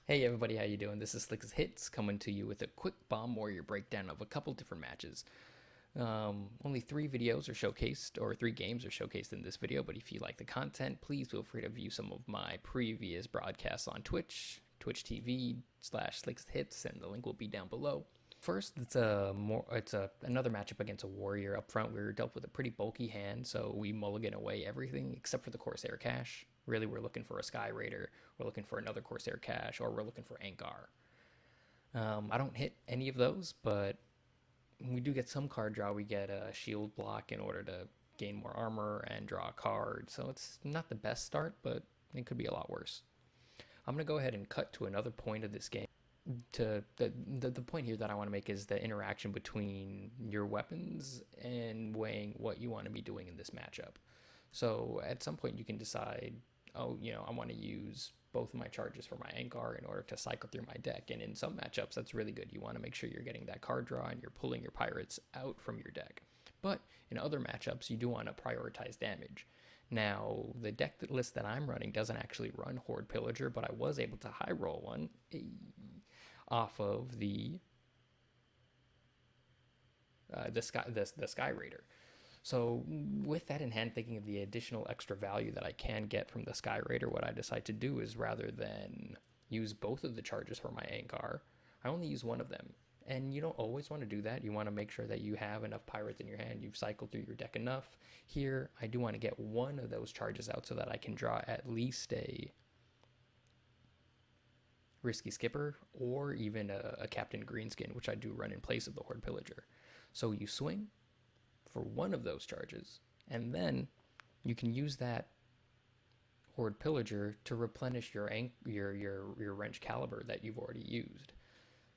Hey everybody, how you doing? This is SlickestHitz coming to you with a quick Bomb Warrior breakdown of a couple different matches. Only 3 videos are showcased, or 3 games are showcased in this video, but if you like the content, please feel free to view some of my previous broadcasts on Twitch, Twitch TV/SlickestHitz, and the link will be down below. First, it's another matchup against a warrior. Up front, we were dealt with a pretty bulky hand, so we mulligan away everything except for the Corsair cache. Really, we're looking for a Sky Raider, we're looking for another Corsair cache, or we're looking for Angar. I don't hit any of those, but we do get some card draw. We get a shield block in order to gain more armor and draw a card, so it's not the best start, but it could be a lot worse. I'm going to go ahead and cut to another point of this game. The point here that I want to make is the interaction between your weapons and weighing what you want to be doing in this matchup. So at some point you can decide, oh, I want to use both of my charges for my Angar in order to cycle through my deck. And in some matchups, that's really good. You want to make sure you're getting that card draw and you're pulling your pirates out from your deck. But in other matchups, you do want to prioritize damage. Now, the deck list that I'm running doesn't actually run Horde Pillager, but I was able to high roll one off of the Sky Raider. So with that in hand, thinking of the additional extra value that I can get from the Sky Raider, what I decide to do is rather than use both of the charges for my Angar, I only use one of them. And you don't always want to do that. You want to make sure that you have enough pirates in your hand. You've cycled through your deck enough. Here, I do want to get one of those charges out so that I can draw at least a Risky Skipper or even a Captain Greenskin, which I do run in place of the Horde Pillager. So you swing for one of those charges, and then you can use that Horde Pillager to replenish your Wrench Caliber that you've already used.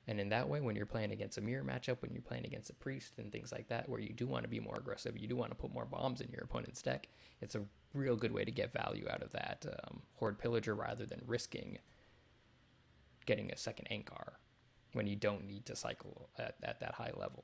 And in that way, when you're playing against a mirror matchup, when you're playing against a priest and things like that, where you do want to be more aggressive, you do want to put more bombs in your opponent's deck, it's a real good way to get value out of that Horde Pillager rather than risking getting a second Angar when you don't need to cycle at that high level.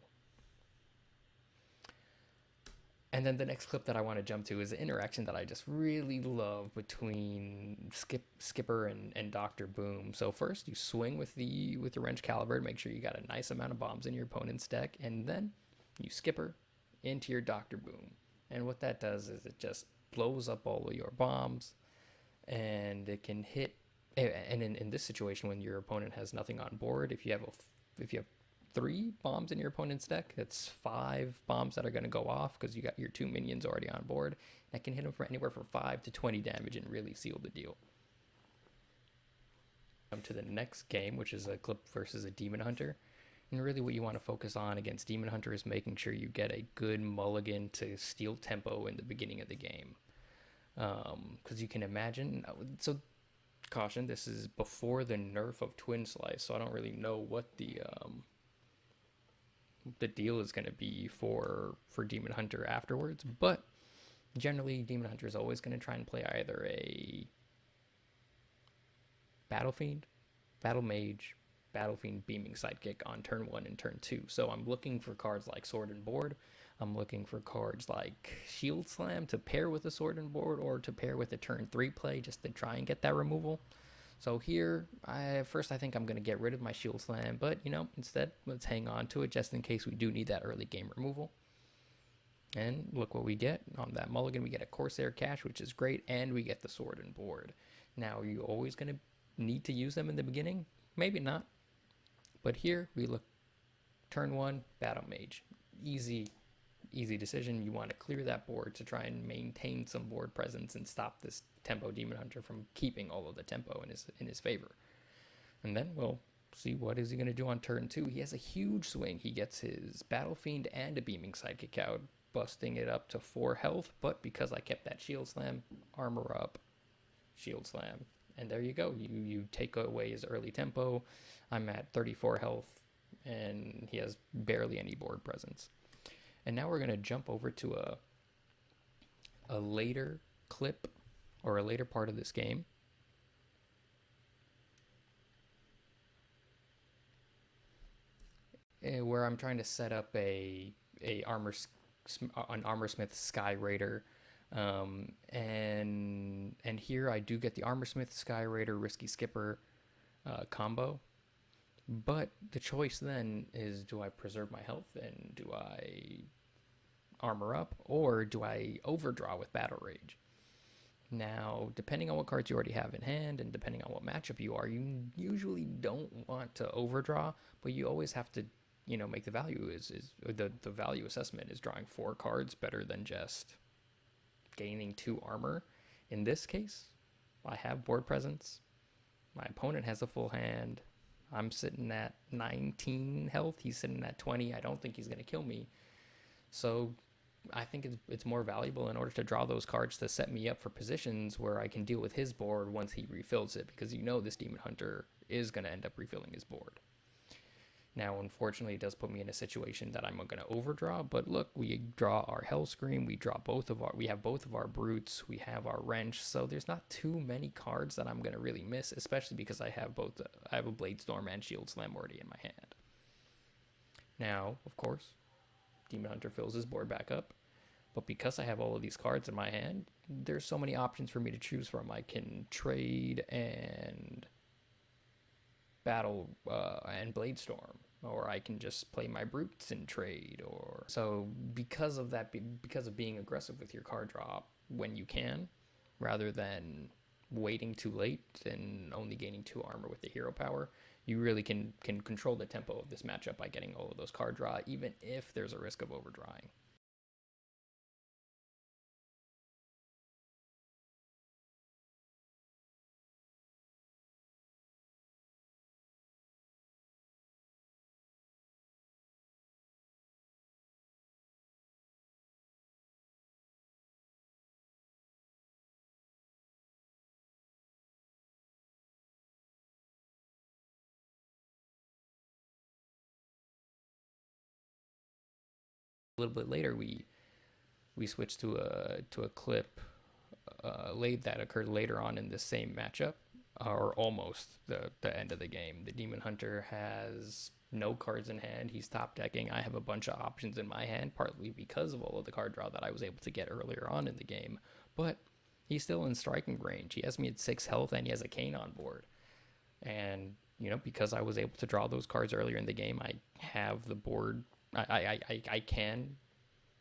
And then the next clip that I want to jump to is an interaction that I just really love between Skipper and Dr. Boom. So first you swing with the Wrench Caliber to make sure you got a nice amount of bombs in your opponent's deck, and then you Skipper into your Dr. Boom. And what that does is it just blows up all of your bombs, and it can hit. And in this situation, when your opponent has nothing on board, if you have 3 bombs in your opponent's deck, that's 5 bombs that are going to go off because you got your 2 minions already on board. That can hit them for anywhere from 5 to 20 damage and really seal the deal. Come to the next game, which is a Clip versus a Demon Hunter. And really what you want to focus on against Demon Hunter is making sure you get a good mulligan to steal tempo in the beginning of the game. Because you can imagine, so caution, this is before the nerf of Twin Slice, so I don't really know what the deal is going to be for Demon Hunter afterwards, but generally Demon Hunter is always going to try and play either a Battle Fiend, Battle Mage, Battle Fiend Beaming Sidekick on turn 1 and turn 2. So I'm looking for cards like Sword and Board. I'm looking for cards like Shield Slam to pair with a Sword and Board or to pair with a turn 3 play just to try and get that removal. So here, first I think I'm going to get rid of my Shield Slam, but instead let's hang on to it just in case we do need that early game removal. And look what we get on that mulligan. We get a Corsair cache, which is great, and we get the Sword and Board. Now, are you always going to need to use them in the beginning? Maybe not. But here we look, turn 1, Battle Mage. Easy decision. You want to clear that board to try and maintain some board presence and stop this tempo Demon Hunter from keeping all of the tempo in his favor. And then we'll see what is he going to do on turn 2. He has a huge swing. He gets his Battle Fiend and a Beaming Sidekick out, busting it up to 4 health, but because I kept that Shield Slam, armor up, Shield Slam, and there you go. You take away his early tempo. I'm at 34 health, and he has barely any board presence. And now we're going to jump over to a later clip or a later part of this game. Where I'm trying to set up an Armorsmith Sky Raider. And here I do get the Armorsmith Sky Raider, Risky Skipper, combo. But the choice then is, do I preserve my health and do I armor up, or do I overdraw with Battle Rage? Now, depending on what cards you already have in hand and depending on what matchup you are, you usually don't want to overdraw, but you always have to, make the value the value assessment is drawing 4 cards better than just gaining 2 armor. In this case, I have board presence. My opponent has a full hand. I'm sitting at 19 health. He's sitting at 20. I don't think he's going to kill me. So I think it's more valuable in order to draw those cards to set me up for positions where I can deal with his board once he refills it, because this Demon Hunter is going to end up refilling his board. Now, unfortunately, it does put me in a situation that I'm going to overdraw, but look, we draw our Hellscream, we have both of our Brutes, we have our Wrench, so there's not too many cards that I'm going to really miss, especially because I have a Bladestorm and Shield Slam already in my hand. Now, of course, Demon Hunter fills his board back up, but because I have all of these cards in my hand, there's so many options for me to choose from. I can trade and battle and Bladestorm, or I can just play my Brutes and trade. Or so because of being aggressive with your card draw when you can, rather than waiting too late and only gaining 2 armor with the hero power, you really can control the tempo of this matchup by getting all of those card draw, even if there's a risk of overdrawing. A little bit later, we switched to a clip that occurred later on in this same matchup, or almost the end of the game. The Demon Hunter has no cards in hand. He's top decking. I have a bunch of options in my hand, partly because of all of the card draw that I was able to get earlier on in the game. But he's still in striking range. He has me at 6 health, and he has a Cane on board. And because I was able to draw those cards earlier in the game, I have the board. I can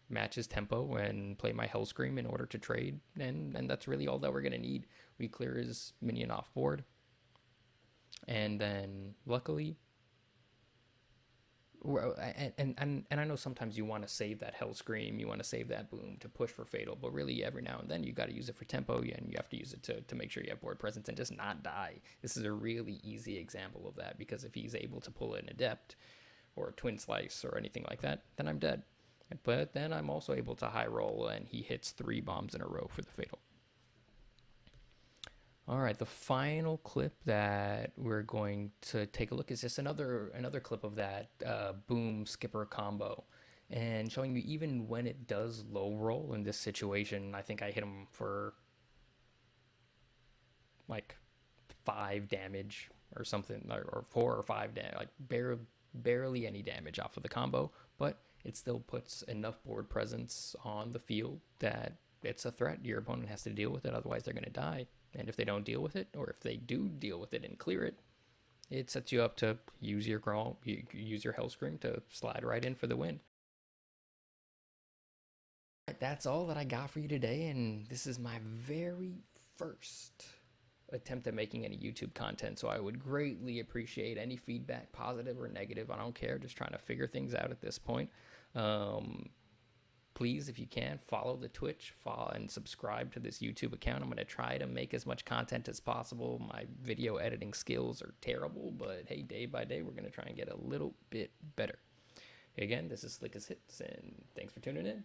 match his tempo and play my Hellscream in order to trade, and that's really all that we're going to need. We clear his minion off board, and then luckily, and I know sometimes you want to save that Hellscream, you want to save that Boom to push for Fatal, but really every now and then you got to use it for tempo, and you have to use it to make sure you have board presence and just not die. This is a really easy example of that, because if he's able to pull an Adept or a Twin Slice or anything like that, then I'm dead. But then I'm also able to high roll, and he hits 3 bombs in a row for the Fatal. All right, the final clip that we're going to take a look is just another clip of that Boom Skipper combo, and showing you even when it does low roll in this situation. I think I hit him for like 5 damage or something, or 4 or 5 damage, like barely any damage off of the combo, but it still puts enough board presence on the field that it's a threat. Your opponent has to deal with it, otherwise they're going to die. And if they don't deal with it, or if they do deal with it and clear it, it sets you up to use your Hellscream to slide right in for the win. That's all that I got for you today, and this is my very first attempt at making any YouTube content, so I would greatly appreciate any feedback, positive or negative. I don't care, just trying to figure things out at this point. Please, if you can, follow the Twitch, follow and subscribe to this YouTube account. I'm going to try to make as much content as possible. My video editing skills are terrible, but hey, day by day, we're going to try and get a little bit better. Again, this is SlickestHitz, and thanks for tuning in.